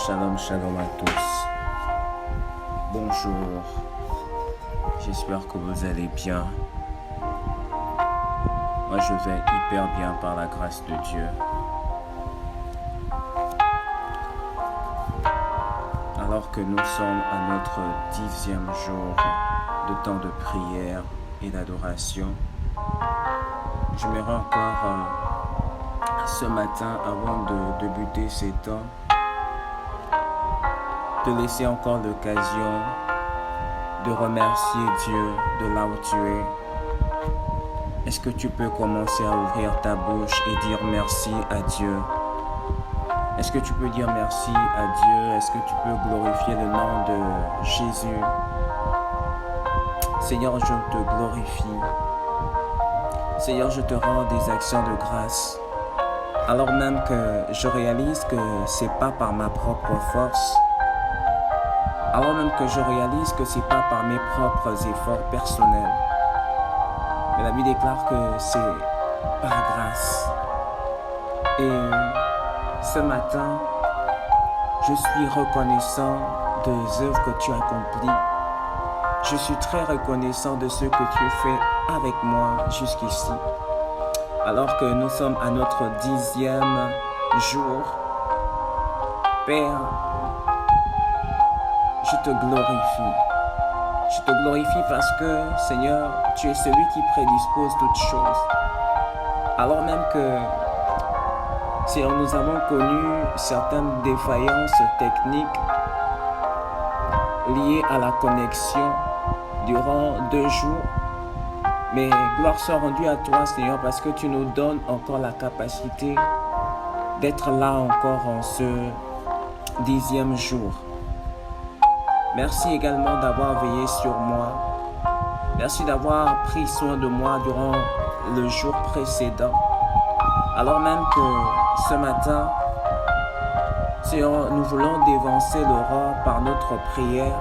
Shalom, shalom à tous. Bonjour. J'espère que vous allez bien. Moi, je vais hyper bien par la grâce de Dieu. Alors que nous sommes à notre 10e jour de temps de prière et d'adoration, j'aimerais encore ce matin, avant de débuter ces temps, te laisser encore l'occasion de remercier Dieu de là où tu es. Est-ce que tu peux commencer à ouvrir ta bouche et dire merci à Dieu? Est-ce que tu peux dire merci à Dieu? Est-ce que tu peux glorifier le nom de Jésus? Seigneur, je te glorifie. Seigneur, je te rends des actions de grâce. Alors même que je réalise que c'est pas par ma propre force. Alors même que je réalise que c'est pas par mes propres efforts personnels. Mais la Bible déclare que c'est par grâce. Et ce matin, je suis reconnaissant des œuvres que tu as accomplies. Je suis très reconnaissant de ce que tu fais avec moi jusqu'ici. Alors que nous sommes à notre 10e jour, Père, je te glorifie. Je te glorifie parce que, Seigneur, tu es celui qui prédispose toutes choses. Alors même que, Seigneur, nous avons connu certaines défaillances techniques liées à la connexion durant 2 jours. Mais gloire soit rendue à toi, Seigneur, parce que tu nous donnes encore la capacité d'être là encore en ce 10e jour. Merci également d'avoir veillé sur moi. Merci d'avoir pris soin de moi durant le jour précédent. Alors même que ce matin, Seigneur, nous voulons dévancer l'aurore par notre prière.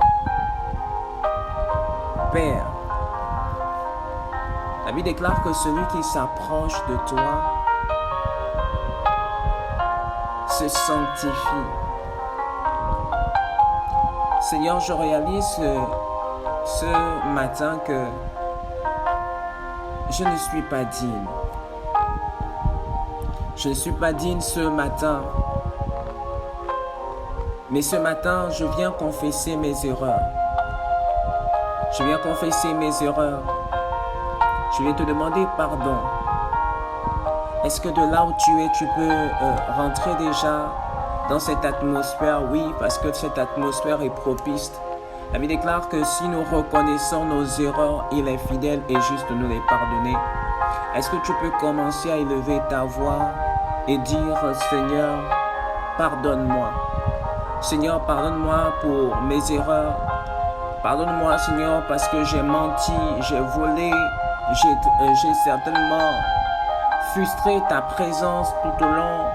Père, la Bible déclare que celui qui s'approche de toi se sanctifie. Seigneur, je réalise ce matin que je ne suis pas digne. Je ne suis pas digne ce matin. Mais ce matin, je viens confesser mes erreurs. Je viens confesser mes erreurs. Je vais te demander pardon. Est-ce que de là où tu es, tu peux rentrer déjà dans cette atmosphère? Oui, parce que cette atmosphère est propice. La Bible déclare que si nous reconnaissons nos erreurs, il est fidèle et juste de nous les pardonner. Est-ce que tu peux commencer à élever ta voix et dire, Seigneur, pardonne-moi. Seigneur, pardonne-moi pour mes erreurs. Pardonne-moi, Seigneur, parce que j'ai menti, j'ai volé. J'ai certainement frustré ta présence tout au long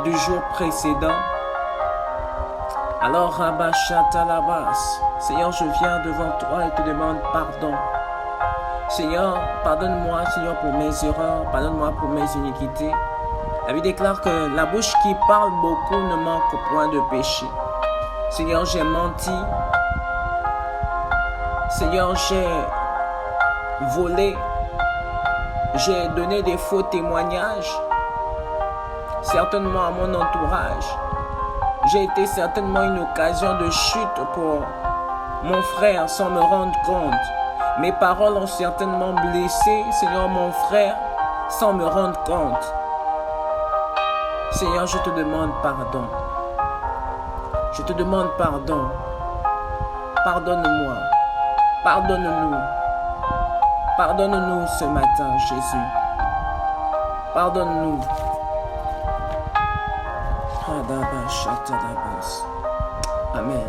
du jour précédent. Alors, Rabba Shatalabas, Seigneur, je viens devant toi et te demande pardon. Seigneur, pardonne-moi, Seigneur, pour mes erreurs, pardonne-moi pour mes iniquités. La Bible déclare que la bouche qui parle beaucoup ne manque point de péché. Seigneur, j'ai menti. Seigneur, j'ai volé, j'ai donné des faux témoignages, certainement à mon entourage. J'ai été certainement une occasion de chute pour mon frère sans me rendre compte. Mes paroles ont certainement blessé, Seigneur, mon frère, sans me rendre compte. Seigneur, je te demande pardon. Je te demande pardon. Pardonne-moi. Pardonne-nous. Pardonne-nous ce matin, Jésus. Pardonne-nous. Amen.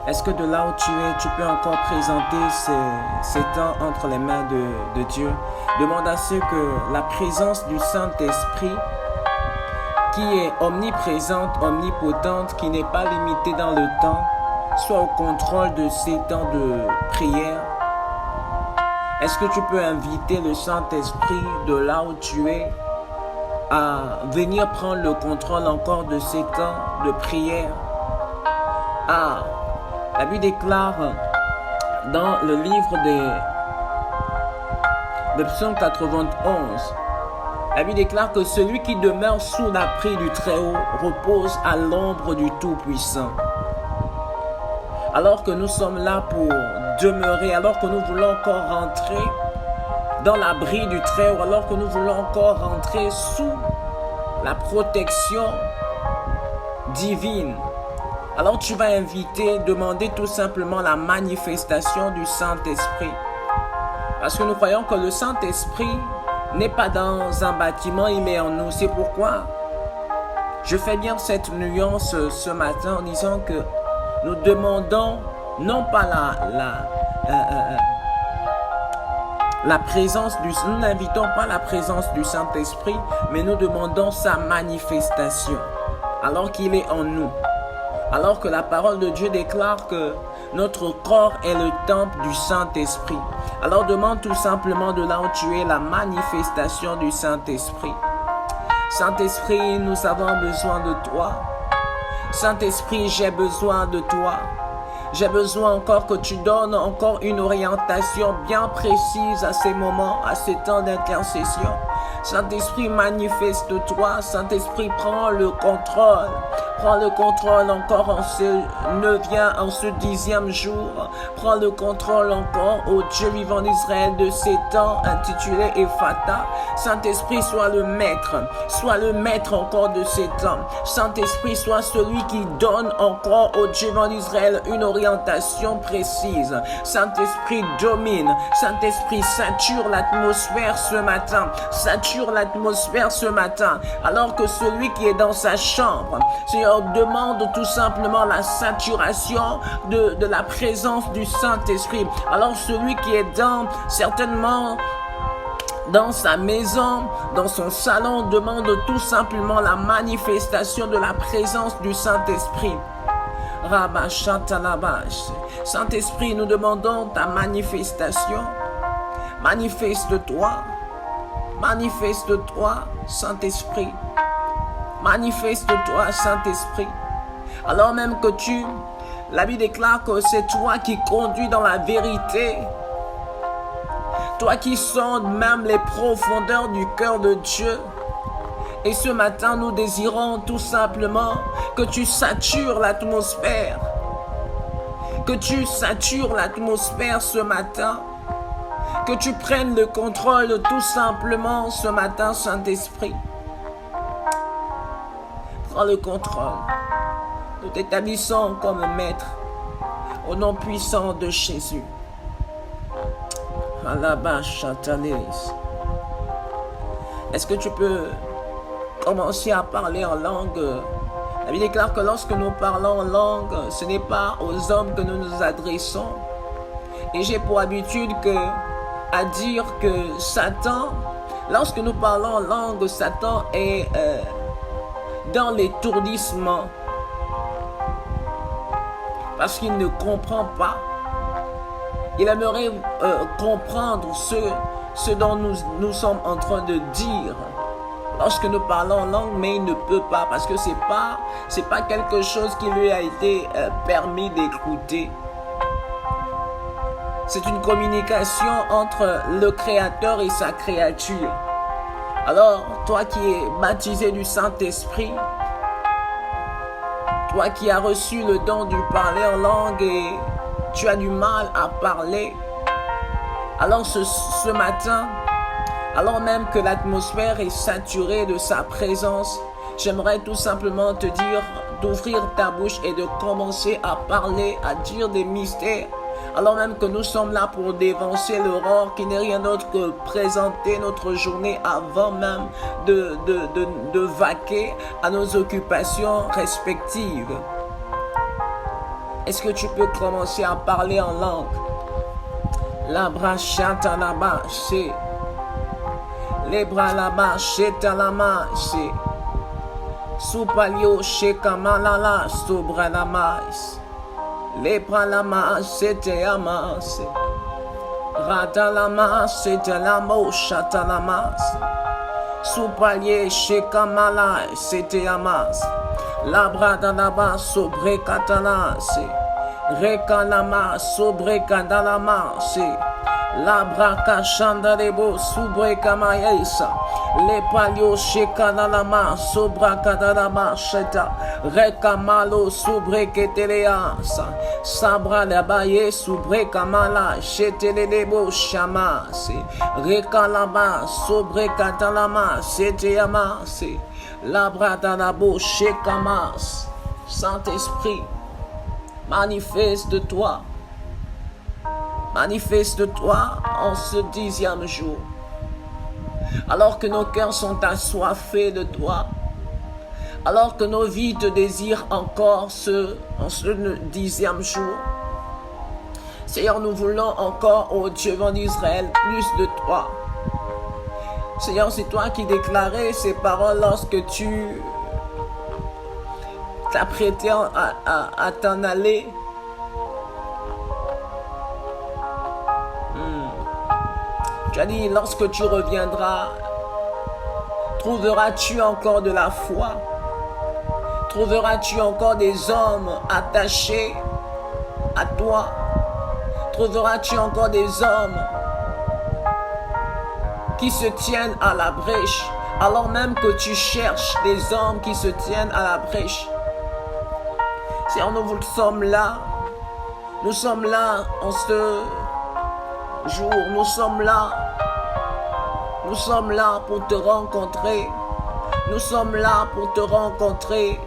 Est-ce que de là où tu es, tu peux encore présenter ces temps entre les mains de Dieu? Demande à ce que la présence du Saint-Esprit, qui est omniprésente, omnipotente, qui n'est pas limitée dans le temps, soit au contrôle de ces temps de prière. Est-ce que tu peux inviter le Saint-Esprit de là où tu es à venir prendre le contrôle encore de ces temps de prière. La Bible déclare dans le livre de Psaume 91, la Bible déclare que celui qui demeure sous l'abri du Très-Haut repose à l'ombre du Tout-Puissant. Alors que nous sommes là pour demeurer, alors que nous voulons encore rentrer dans l'abri du Très-Haut, alors que nous voulons encore rentrer sous la protection divine, alors tu vas demander tout simplement la manifestation du Saint-Esprit. Parce que nous croyons que le Saint-Esprit n'est pas dans un bâtiment, il est en nous. C'est pourquoi je fais bien cette nuance ce matin en disant que nous demandons non pas la présence nous n'invitons pas la présence du Saint-Esprit, mais nous demandons sa manifestation, alors qu'il est en nous. Alors que la parole de Dieu déclare que notre corps est le temple du Saint-Esprit. Alors demande tout simplement de là où tu es la manifestation du Saint-Esprit. Saint-Esprit, nous avons besoin de toi. Saint-Esprit, j'ai besoin de toi. J'ai besoin encore que tu donnes encore une orientation bien précise à ces moments, à ces temps d'intercession. Saint-Esprit, manifeste-toi. Saint-Esprit, prends le contrôle. Prends le contrôle encore en ce 9e, en ce 10e jour. Prends le contrôle encore, ô Dieu vivant d'Israël, de ces temps intitulés Ephata. Saint-Esprit, sois le maître encore de ces temps. Saint-Esprit, sois celui qui donne encore au Dieu vivant d'Israël une orientation précise. Saint-Esprit, domine. Saint-Esprit, sature l'atmosphère ce matin. Sature l'atmosphère ce matin. Alors que celui qui est dans sa chambre, Seigneur, demande tout simplement la saturation de la présence du Saint-Esprit. Alors celui qui est certainement dans sa maison, dans son salon, demande tout simplement la manifestation de la présence du Saint-Esprit. Saint-Esprit, nous demandons ta manifestation. Manifeste-toi. Manifeste-toi, Saint-Esprit. Manifeste-toi, Saint-Esprit. Alors même que la Bible déclare que c'est toi qui conduis dans la vérité. Toi qui sondes même les profondeurs du cœur de Dieu. Et ce matin, nous désirons tout simplement que tu satures l'atmosphère. Que tu satures l'atmosphère ce matin. Que tu prennes le contrôle tout simplement ce matin, Saint-Esprit. Prends le contrôle. Nous t'établissons comme maître au nom puissant de Jésus. Est-ce que tu peux commencer à parler en langue? La Bible déclare que lorsque nous parlons en langue, ce n'est pas aux hommes que nous nous adressons. Et j'ai pour habitude à dire que Satan, lorsque nous parlons en langue, Satan est dans l'étourdissement. Parce qu'il ne comprend pas. Il aimerait comprendre ce dont nous sommes en train de dire lorsque nous parlons en langue, mais il ne peut pas parce que c'est pas quelque chose qui lui a été permis d'écouter. C'est une communication entre le Créateur et sa créature. Alors, toi qui es baptisé du Saint-Esprit, toi qui as reçu le don de parler en langue et tu as du mal à parler, alors ce matin, alors même que l'atmosphère est saturée de sa présence, j'aimerais tout simplement te dire d'ouvrir ta bouche et de commencer à parler, à dire des mystères. Alors même que nous sommes là pour dévancer l'aurore, qui n'est rien d'autre que présenter notre journée avant même de vaquer à nos occupations respectives. Est-ce que tu peux commencer à parler en langue? La brachata la bâche, les bras la bâche, la mache, soupalio chez Kamalala, sobra la mache. Les bras la masse, c'était la masse. Rata la masse, c'était la moche, chata la masse. Soupalier, Shekamala, c'était Amas. Labradanaba, sobre Catalas. Rekanama, sobre Kadalamas. Labraka Chandarebo, sobre Kamayesa. Le palio Shekanalama, sobra Kadalama, Sheta. Rekamalo, sobre Keteleasa. Sabra Labaye, sobre Kamala, Shetelebo, Shamas. Rekalama, sobre Katalama, c'était Amas. Labradanabo, Shekamas. Saint-Esprit, manifeste-toi. Manifeste-toi en ce 10e jour. Alors que nos cœurs sont assoiffés de toi. Alors que nos vies te désirent encore en ce 10e jour. Seigneur, nous voulons encore, ô Dieu d'Israël, plus de toi. Seigneur, c'est toi qui déclarais ces paroles lorsque tu t'apprêtais à t'en aller. Tu as dit, lorsque tu reviendras, trouveras-tu encore de la foi? Trouveras-tu encore des hommes attachés à toi? Trouveras-tu encore des hommes qui se tiennent à la brèche, alors même que tu cherches des hommes qui se tiennent à la brèche? Seigneur, nous sommes là en ce jour, nous sommes là pour te rencontrer, nous sommes là pour te rencontrer,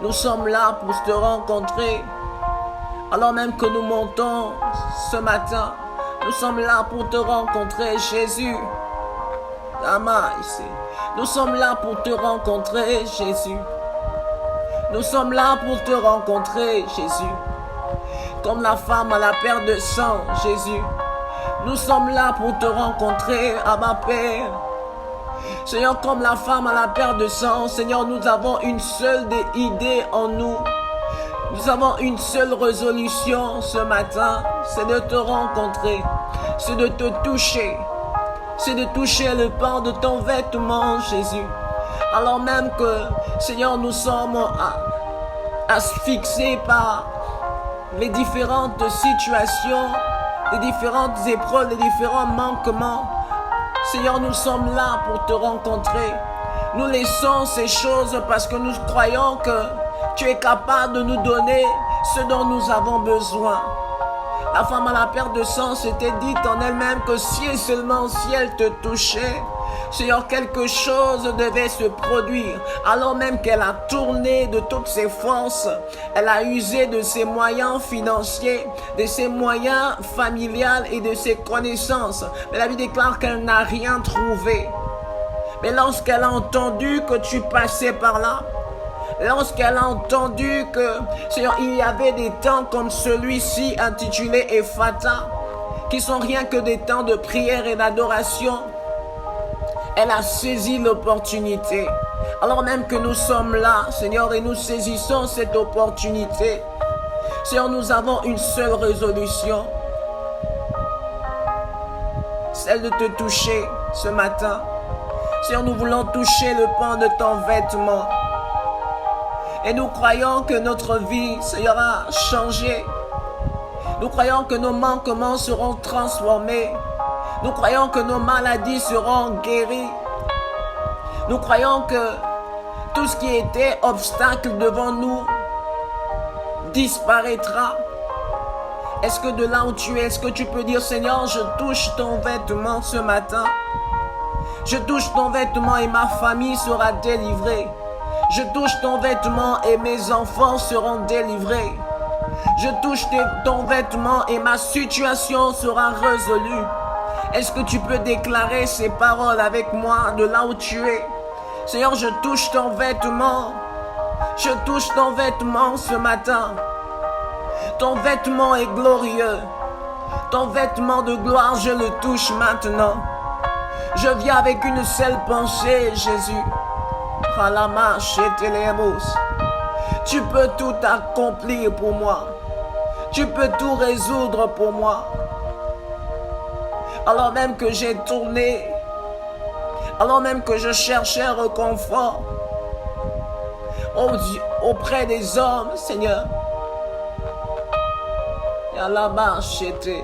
nous sommes là pour te rencontrer, alors même que nous montons ce matin. Nous sommes là pour te rencontrer, Jésus. Nous sommes là pour te rencontrer, Jésus. Nous sommes là pour te rencontrer, Jésus. Comme la femme à la perte de sang, Jésus. Nous sommes là pour te rencontrer, Abba Père. Seigneur, comme la femme à la perte de sang, Seigneur, nous avons une seule idée en nous. Nous avons une seule résolution ce matin, c'est de te rencontrer, c'est de te toucher, c'est de toucher le pan de ton vêtement, Jésus. Alors même que, Seigneur, nous sommes asphyxiés par les différentes situations, les différentes épreuves, les différents manquements. Seigneur, nous sommes là pour te rencontrer. Nous laissons ces choses parce que nous croyons que tu es capable de nous donner ce dont nous avons besoin. La femme à la perte de sang s'était dit en elle-même que si et seulement si elle te touchait, Seigneur, quelque chose devait se produire. Alors même qu'elle a tourné de toutes ses forces, elle a usé de ses moyens financiers, de ses moyens familiales et de ses connaissances. Mais la Bible déclare qu'elle n'a rien trouvé. Mais lorsqu'elle a entendu que tu passais par là, lorsqu'elle a entendu que, Seigneur, il y avait des temps comme celui-ci intitulé Ephata, qui sont rien que des temps de prière et d'adoration, elle a saisi l'opportunité. Alors même que nous sommes là, Seigneur, et nous saisissons cette opportunité, Seigneur, nous avons une seule résolution, celle de te toucher ce matin. Seigneur, nous voulons toucher le pan de ton vêtement. Et nous croyons que notre vie sera changée. Nous croyons que nos manquements seront transformés. Nous croyons que nos maladies seront guéries. Nous croyons que tout ce qui était obstacle devant nous disparaîtra. Est-ce que de là où tu es, est-ce que tu peux dire, Seigneur, je touche ton vêtement ce matin. Je touche ton vêtement et ma famille sera délivrée. Je touche ton vêtement et mes enfants seront délivrés. Je touche ton vêtement et ma situation sera résolue. Est-ce que tu peux déclarer ces paroles avec moi de là où tu es? Seigneur, je touche ton vêtement. Je touche ton vêtement ce matin. Ton vêtement est glorieux. Ton vêtement de gloire, je le touche maintenant. Je viens avec une seule pensée, Jésus. Tu peux tout accomplir pour moi. Tu peux tout résoudre pour moi. Alors même que j'ai tourné alors même que je cherchais un réconfort auprès des hommes, Seigneur. Et à la marche, j'étais